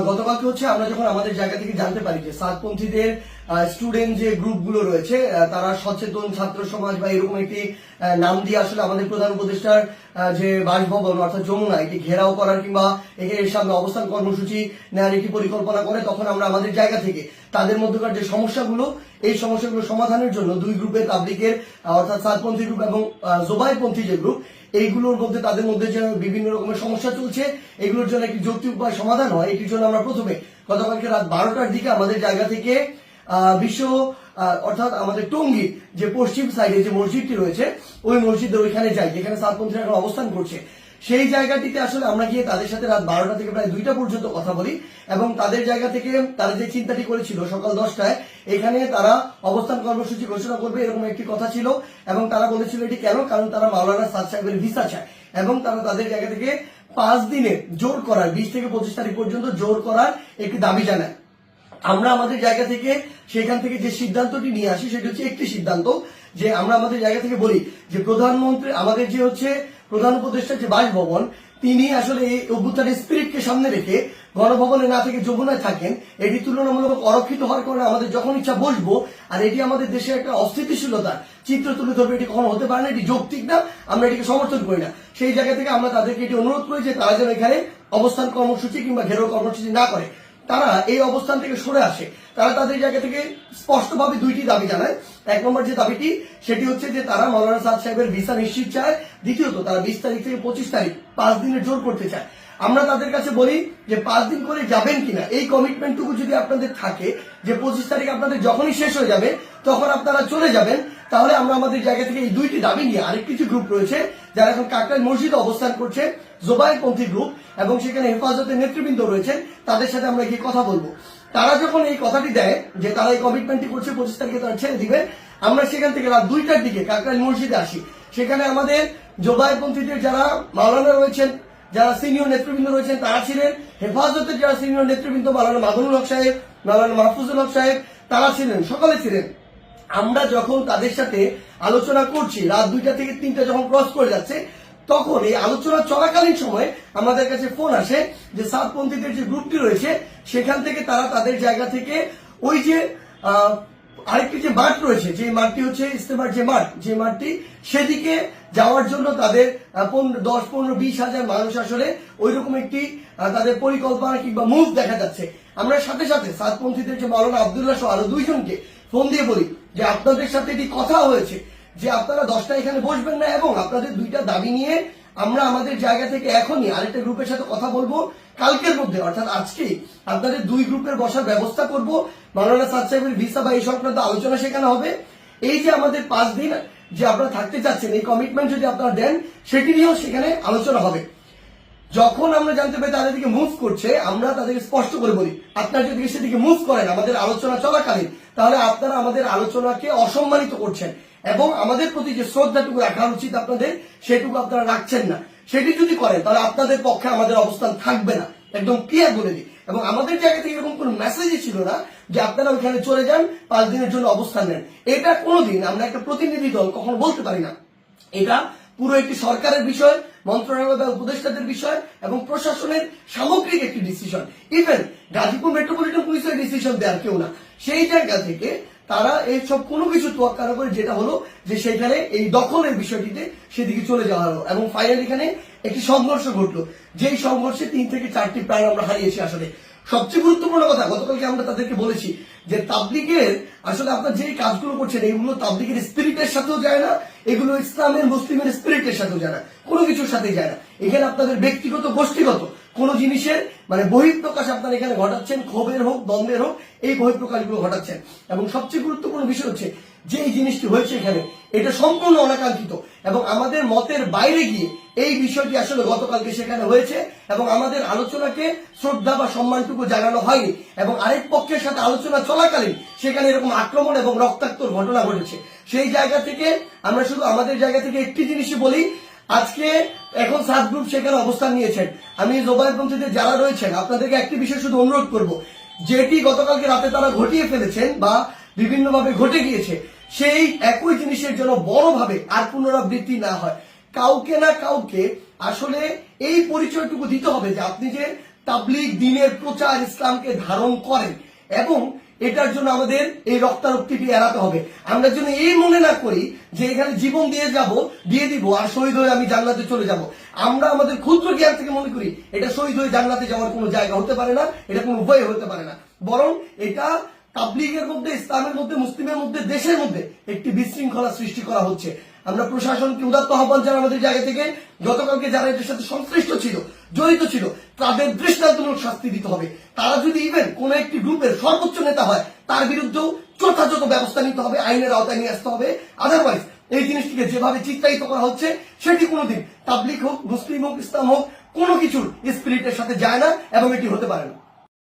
গতকালকে হচ্ছে আমরা যখন আমাদের জায়গা থেকে জানতে পারি যে সাতপন্থীদের স্টুডেন্ট যে গ্রুপগুলো রয়েছে তারা সচেতন ছাত্র সমাজ বা এরকম একটি নাম দিয়ে আসলে আমাদের প্রধান উপদেষ্টার যে বাসভবন অর্থাৎ যমুনা এটি ঘেরাও করার কিংবা এর সামনে অবস্থান কর্মসূচি নেওয়ার একটি পরিকল্পনা করে, তখন আমরা আমাদের জায়গা থেকে তাদের মধ্যকার যে সমস্যাগুলো এই সমস্যাগুলো সমাধানের জন্য দুই গ্রুপের তাবলিগের অর্থাৎ সাতপন্থী গ্রুপ এবং জোবাইরপন্থী যে গ্রুপ এইগুলোর মধ্যে তাদের মধ্যে যে বিভিন্ন রকমের সমস্যা চলছে এগুলোর জন্য একটি যৌক্তিক উপায় সমাধান হয়, এটির জন্য আমরা প্রথমে গতকালকে রাত 12টার দিকে আমাদের জায়গা থেকে বিশ্ব অর্থাৎ আমাদের টঙ্গীর যে পশ্চিম সাইডে যে মসজিদটি রয়েছে ওই মসজিদের ওইখানে যাই, যেখানে সাতপন্থীরা এখন অবস্থান করছে। সেই জায়গাটিতে আসলে আমরা গিয়ে তাদের সাথে রাত 12টা থেকে প্রায় 2টা পর্যন্ত কথা বলি এবং তাদের জায়গা থেকে তারা যে চিন্তাটি করেছিল সকাল 10টায় এখানে তারা অবস্থান কর্মসূচি ঘোষণা করবে এরকম একটি কথা ছিল এবং তারা বলেছিল এটি কেন, কারণ তারা মাওলানা সাদ সাহেবের ভিসা চায় এবং তারা তাদের জায়গা থেকে 5 দিনে জোর করার 20 থেকে 25 তারিখ পর্যন্ত জোর করার একটি দাবি জানায়। আমরা আমাদের জায়গা থেকে সেখান থেকে যে সিদ্ধান্তটি নিয়ে আসি সেটি হচ্ছে একটি সিদ্ধান্ত, যে আমরা আমাদের জায়গা থেকে বলি যে প্রধানমন্ত্রী আমাদের যে হচ্ছে প্রধান উপদেষ্টার যে বাসভবন তিনি আসলে এই অভ্যুত্থানের স্পিরিটকে সামনে রেখে গণভবনে না থেকে যমুনায় থাকেন, এটি তুলনামূলক অরক্ষিত হওয়ার কারণে আমাদের যখন ইচ্ছা বসবো আর এটি আমাদের দেশে একটা অস্থিতিশীলতার চিত্র তুলে ধরবে, এটি কখনো হতে পারে না, এটি যৌক্তিক না, আমরা এটিকে সমর্থন করি না। সেই জায়গা থেকে আমরা তাদেরকে এটি অনুরোধ করি যে তারা যেন এখানে অবস্থান কর্মসূচি কিংবা ঘেরাও কর্মসূচি না করে, তারা এই অবস্থান থেকে সরে আসে। তারা তাদের জায়গা থেকে স্পষ্টভাবে দুইটি দাবি জানায়। এক নম্বর যে দাবিটি সেটি হচ্ছে যে তারা মাওলানা সাদ সাহেবের ভিসা নিশ্চিত চায়, দ্বিতীয়ত তারা 20 তারিখ থেকে 25 তারিখ 5 দিনের জোর করতে চায়। আমরা তাদের কাছে বলি যে 5 দিন করে যাবেন কিনা এই কমিটমেন্টটুকু যদি আপনাদের থাকে যে 25 তারিখ আপনাদের যখনই শেষ হয়ে যাবে তখন আপনারা চলে যাবেন, তাহলে আমরা আমাদের জায়গা থেকে এই দুইটি দাবি নিয়ে আরেক কিছু গ্রুপ রয়েছে যারা এখন কাকরাইল মসজিদে অবস্থান করছে জোবাইরপন্থী গ্রুপ এবং সেখানে হেফাজতের নেতৃবৃন্দ রয়েছেন, তাদের সাথে আমরা গিয়ে কথা বলবো। তারা যখন এই কথাটি দেয় যে তারা এই কমিটমেন্টটি করছে 25 তারিখে তারা ছেড়ে দিবে, আমরা সেখান থেকে রাত 2টার দিকে কাকরাইল মসজিদে আসি। সেখানে আমাদের জোবাইরপন্থীদের যারা মাওলানা রয়েছেন, যারা সিনিয়র নেতৃবৃন্দ রয়েছেন তারা ছিলেন, হেফাজতের যারা সিনিয়র নেতৃবৃন্দ মাওলানা মাদুনুল হক সাহেব, মাওলানা মাহফুজুল হক সাহেব তারা ছিলেন, সকলে ছিলেন। আমরা যখন তাদের সাথে আলোচনা করছি রাত 2টা থেকে 3টা যখন ক্রস করে যাচ্ছে তখন এই আলোচনা চলাকালীন সময় আমাদের কাছে ফোন আসে যে সাতপন্থীদের যে গ্রুপটি রয়েছে সেখান থেকে তারা তাদের জায়গা থেকে ওই যে আরেকটি যে মাঠ রয়েছে, যে মাঠটি হচ্ছে ইস্তেমার যে মাঠ, যে মাঠটি সেদিকে যাওয়ার জন্য তাদের 10, 15, 20 হাজার মানুষ আসলে ওই রকম একটি তাদের পরিকল্পনা কিংবা মুভ দেখা যাচ্ছে। আমরা সাথে সাথে সাতপন্থীদের যে মাওলানা আব্দুল্লাহ সহ আরো 2 জনকে ফোন দিয়ে বলি যে আপনাদের সাথে এটি কথা হয়েছে যে আপনারা 10টা এখানে বসবেন না এবং আপনাদের 2টা দাবি নিয়ে আমরা আমাদের জায়গা থেকে এখনই আরেকটা গ্রুপের সাথে কথা বলবো, কালকের মধ্যে অর্থাৎ আজকেই আপনাদের 2 গ্রুপের বসার ব্যবস্থা করব, মাওলানা সাদ সাহেবের ভিসা বা এই সংক্রান্ত আলোচনা সেখানে হবে। এই যে আমাদের 5 দিন যে আপনারা থাকতে চাচ্ছেন এই কমিটমেন্ট যদি আপনারা দেন সেটি নিয়েও সেখানে আলোচনা হবে। যখন আমরা জানতে পারি তাদের দিকে মুভ করছে আমরা তাদেরকে স্পষ্ট করে বলি আপনারা যদি সেদিকে মুভ করেন আমাদের আলোচনা চলাকালীন তাহলে আপনারা আমাদের আলোচনাকে অসম্মানিত করছেন এবং আমাদের প্রতি যে শ্রদ্ধাটুকু রাখা উচিত আপনাদের সেটুকু আপনারা রাখছেন না। সেটি যদি করেন তাহলে আপনাদের পক্ষে আমাদের অবস্থান থাকবে না, একদম ক্লিয়ার বলে দিই। এবং আমাদের জায়গা থেকে এরকম কোনো মেসেজই ছিল না যে আপনারা ওইখানে চলে যান 5 দিনের জন্য অবস্থান নেন। এটা কোনোদিন আমরা একটা প্রতিনিধি দল কখনো বলতে পারি না। এটা পুরো একটি সরকারের বিষয়, মন্ত্রণালয় বা উপদেষ্টাদের বিষয় এবং প্রশাসনের সামগ্রিক একটি ডিসিশন। ইভেন গাজীপুর মেট্রোপলিটন পুলিশের ডিসিশন দেওয়ার কেউ না। সেই জায়গা থেকে তারা এই সব কোনো কিছু তোয়াক্কা না করে যেটা হলো যে সেখানে এই দখলের বিষয়টিতে সেদিকে চলে যাওয়া হলো এবং ফাইনালি এখানে একটি সংঘর্ষ ঘটলো, যেই সংঘর্ষে 3 থেকে 4টি প্রাণ আমরা হারিয়েছি। আসলে সবচেয়ে গুরুত্বপূর্ণ কথা গতকালকে আমরা তাদেরকে বলেছি যে তাবলিগের আসলে আপনার যে কাজগুলো করছেন এগুলো তাবলিগের স্পিরিটের সাথেও যায় না, এগুলো ইসলামের মুসলিমের স্পিরিটের সাথেও যায় না, কোনো কিছুর সাথে যায় না। এখানে আপনাদের ব্যক্তিগত গোষ্ঠীগত কোন জিনিসের মানে বহিঃপ্রকাশ আপনারা এখানে ঘটাচ্ছেন, ক্ষোভের হোক দ্বন্দ্বের হোক এই বহিঃপ্রকাশগুলো ঘটাচ্ছেন। এবং সবচেয়ে গুরুত্বপূর্ণ বিষয় হচ্ছে যে এই জিনিসটি হয়েছে এখানে এটা সম্পূর্ণ অনাকাঙ্ক্ষিত এবং আমাদের মতের বাইরে গিয়ে এই বিষয়টি আসলে গতকালকে সেখানে হয়েছে এবং আমাদের আলোচনাকে শ্রদ্ধা বা সম্মানটুকু জানানো হয়নি এবং আরেক পক্ষের সাথে আলোচনা চলাকালীন সেখানে এরকম আক্রমণ এবং রক্তাক্ত ঘটনা ঘটেছে। সেই জায়গা থেকে আমরা শুধু আমাদের জায়গা থেকে একটি জিনিসই বলি, আজকে এখন 7 গ্রুপ সেখানে অবস্থান নিয়েছেন। আমি জোবাইরপন্থীদের যারা রয়েছেন আপনাদেরকে একটি বিষয় শুধু অনুরোধ করব, যেটি গতকালকে রাতে তারা ঘটিয়ে ফেলেছেন বা বিভিন্নভাবে ঘটে গিয়েছে সেই একই জিনিসের জন্য বড়ভাবে আর পুনরাবৃত্তি না হয়। কাউকে না কাউকে আসলে এই পরিচয়টুকু দিতে হবে যে আপনি যে তাবলীগ দ্বীনের প্রচার ইসলামকে ধারণ করেন এবং এটার জন্য আমাদের এই রক্তারক্তিটি এড়াতে হবে। আমরা যেন এই মনে না করি যে এখানে জীবন দিয়ে দিব আর শহীদ হয়ে আমি জান্নাতে চলে যাব। আমরা আমাদের ক্ষুদ্র জ্ঞান থেকে মনে করি এটা শহীদ হয়ে জান্নাতে যাওয়ার কোনো জায়গা হতে পারে না, এটা কোনো উপায় হতে পারে না, বরং এটা তাবলীগের মধ্যে, ইসলামের মধ্যে, মুসলিমের মধ্যে, দেশের মধ্যে একটি বিশৃঙ্খলা সৃষ্টি করা হচ্ছে। আমরা প্রশাসনকে উদাত্ত আহ্বান জানাই আমাদের জায়গা থেকে, গতকালকে যারা এটার সাথে সংশ্লিষ্ট ছিল, জড়িত ছিল, তাদের দৃষ্টান্তমূলক শাস্তি দিতে হবে। তারা যদি ইভেন কোন একটি গ্রুপের সর্বোচ্চ নেতা হয়, তার বিরুদ্ধেও যথাযথ ব্যবস্থা নিতে হবে, আইনের আওতায় নিয়ে আসতে হবে। আদারওয়াইজ এই জিনিসটিকে যেভাবে চিত্রায়িত করা হচ্ছে সেটি কোনোদিন তাবলীগ হোক, মুসলিম হোক, ইসলাম হোক, কোনো কিছুর স্পিরিটের সাথে যায় না এবং এটি হতে পারে না।